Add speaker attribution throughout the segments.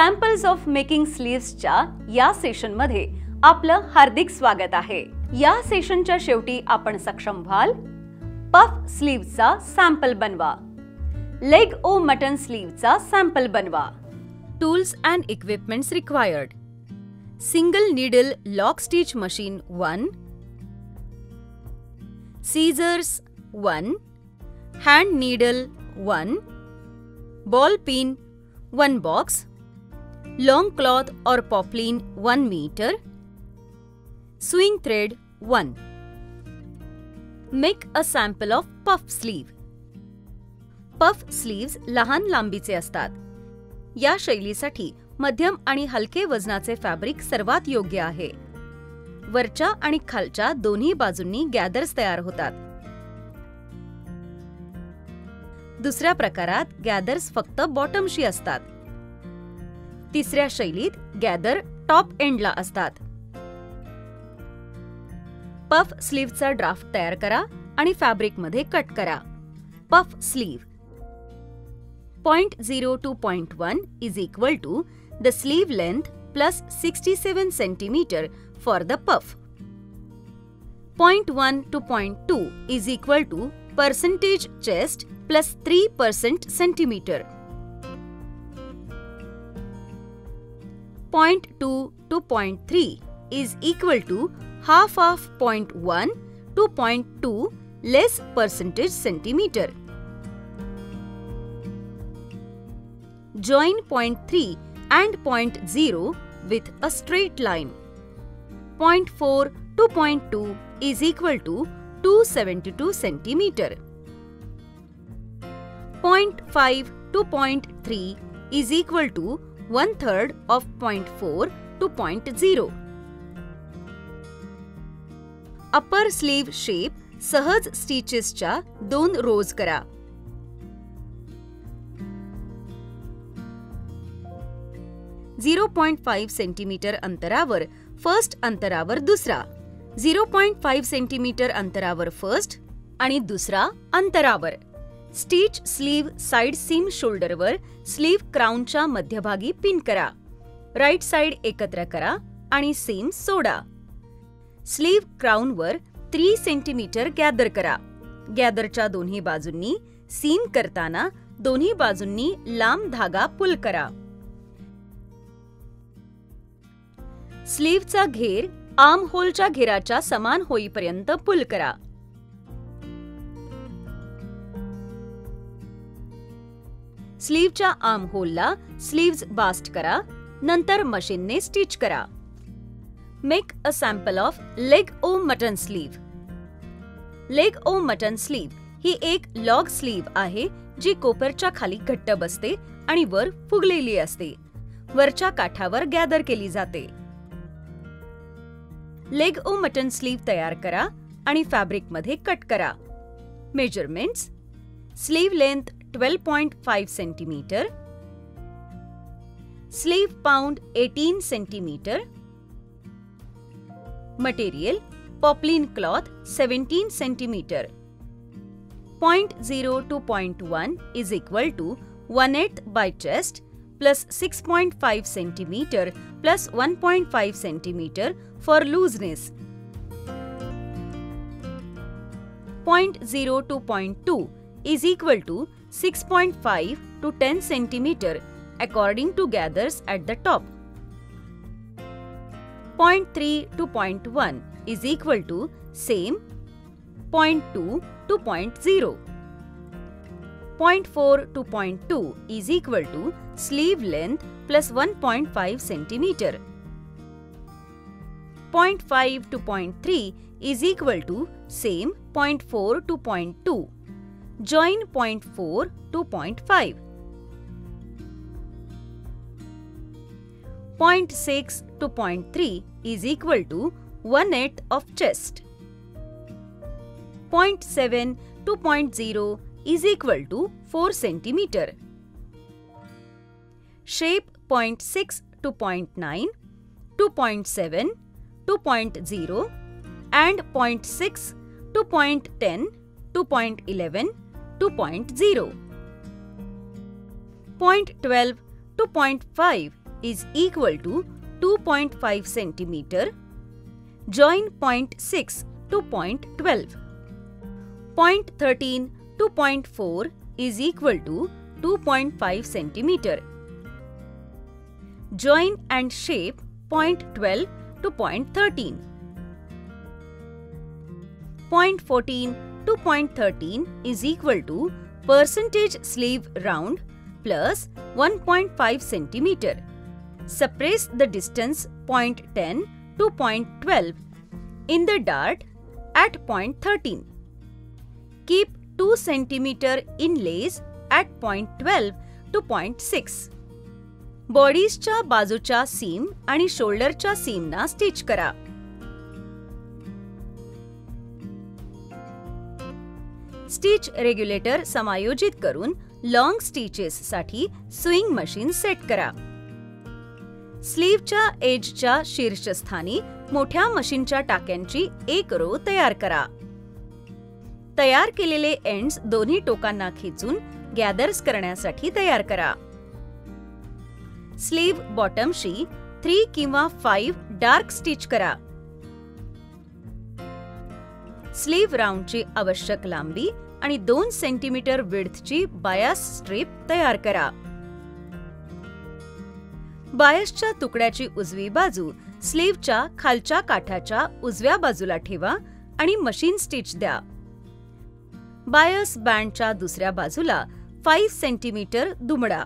Speaker 1: Samples of making स्लीव्सच्या या सेशनमध्ये आपलं हार्दिक स्वागत आहे। या सेशनच्या शेवटी आपण सक्षम व्हाल पफ स्लीव्हचा सॅम्पल बनवा, लेग ओ मटन स्लीव्हचा सॅम्पल बनवा। Tools and equipments required: single needle lock stitch machine 1, seizures 1, hand needle 1, ball peen 1 box, long cloth or poplin 1 meter, sewing thread 1. Make a sample of puff sleeve. Puff sleeves लहान लांबीचे असतात। या शैलीसाठी मध्यम आणि हलके वजनाचे fabric सर्वात योग्य आहे। वरच्या आणि खालच्या दोन्ही बाजूंनी गॅदर्स तयार होतात। दुसऱ्या प्रकारात गॅदर्स फक्त बॉटमशी असतात। तिसऱ्या शैलीत गॅदर टॉप एंडला असतात। पफ स्लीव्हचा ड्राफ्ट तयार करा आणि फॅब्रिकमध्ये कट करा। Puff sleeve .0 to .1 is equal to the sleeve length plus 67 cm for the puff. .1 to .2 is equal to percentage chest plus 3% centimeter. .2 to .3 is equal to half of .1 to .2 less percentage centimeter. Join .3 and .0 with a straight line. .4 to .2 is equal to 272 centimeter. .5 to .3 is equal to 1/3 of .4 to .0. Upper slew shape सहज स्टिचेसच्या 2 रोज करा। .5 centimetre अंतरावर first अंतरावर दुसरा, 0.5 centimetre अंतरावर first आणि दुसरा अंतरावर। Stitch sleeve side seam शोल्डरवर स्लीव क्राउनच्या मध्यभागी पिन करा। राइट साइड एकत्र करा आणि सीम सोडा। स्लीव क्राउनवर 3 सेंटीमीटर गॅदर करा। गॅदरच्या दोन्ही बाजूंनी सीम करताना दोन्ही बाजूंनी लांब धागा पुल करा। स्लीवचा घेर आर्म होलच्या घेराच्या समान होईपर्यंत पुल करा। स्लीवच्या आर्म होलला स्लीव्ज बास्ट करा, नंतर मशीनने स्टिच करा। Make a sample of leg o mutton sleeve. Leg o mutton sleeve ही एक लॉग स्लीव आहे जी कोपरच्या खाली घट्ट बसते आणि वर फुगलेली असते। वरच्या काठावर गॅदर केली जाते। लेग ओ मटन स्लीव तयार करा आणि फॅब्रिकमध्ये कट करा। Measurements: slew length 12.5 centimeter, sleeve pound 18 centimeter, material poplin cloth 17 centimeter. .0 to .1 is equal to 1/8 by chest plus 6.5 centimeter plus 1.5 centimeter for looseness. .0 to .2 is equal to 6.5 to 10 centimeter according to gathers at the top. .3 to .1 is equal to same. .2 to .0. .4 to .2 is equal to sleeve length plus 1.5 centimeter. .5 to .3 is equal to same. .4 to .2. Join .4 to .5. .6 to .3 is equal to 1/8 of chest. .7 to .0 is equal to 4 centimeter. Shape .6 to .9, to .7 to .0 and .6 to .10 to .11 to .0. .12 to .5 is equal to 2.5 centimeter. Join point 6 to point 12. Point 13 to point 4 is equal to 2.5 centimeter. Join and shape point 12 to point 13. Point 14 to point 13 is equal to percentage sleeve round plus 1.5 centimeter. Suppress the distance point 10 to point 12 in the dart at point 13. Keep 2 centimeter inlays at point 12 to point 6. बॉडीजच्या बाजूच्या SIM आणि शोल्डरच्या सीमना stitch करा. Stitch regulator समायोजित करून long stitches साठी swing machine set करा. स्लीवच्या एजच्या शीर्षस्थानी मोठ्या मशीनच्या टाक्यांची एक रो तयार करा. तयार केलेले एंड्स दोन्ही टोकांना खेचून गॅदर्स करण्यासाठी तयार करा. स्लीव बॉटमशी 3 किंवा 5 डार्क स्टिच करा. स्लीव राउंडची आवश्यक लांबी आणि 2 सेंटीमीटर विड्थची बायस स्ट्रीप तयार करा. बायसच्या तुकड्याची उजवी बाजू स्लीवच्या खालच्या काठाच्या उजव्या बाजूला ठेवा आणि मशीन स्टिच द्या. बायस बँडच्या दुसऱ्या बाजूला 5 सेंटीमीटर दुमडा.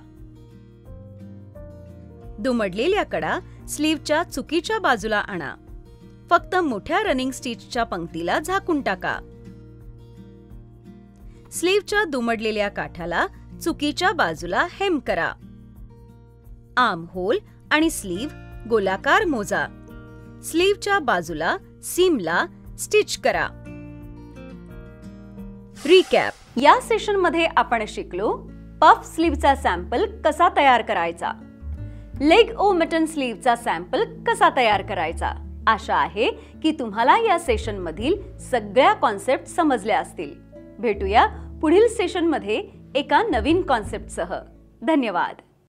Speaker 1: दुमडलेल्या कडा स्लीवच्या चुकीच्या बाजूला आणा. फक्त मोठ्या रनिंग स्टिचच्या पंक्तीला झाकून टाका. स्लीवच्या दुमडलेल्या काठाला चुकीच्या बाजूला हेम करा. आर्म होल आणि स्लीव गोलाकार मोजा. स्लीवच्या बाजूला सीमला स्टिच करा. रिकॅप. या सेशन मध्ये आपण शिकलो पफ स्लीवचा सॅम्पल कसा तयार करायचा, लेग ओ मटन स्लीवचा सॅम्पल कसा तयार करायचा. आशा आहे की तुम्हाला या सेशन मधील सगळ्या कॉन्सेप्ट समजल्या असतील. भेटूया पुढील सेशन मध्ये एका नवीन कॉन्सेप्ट सह. धन्यवाद.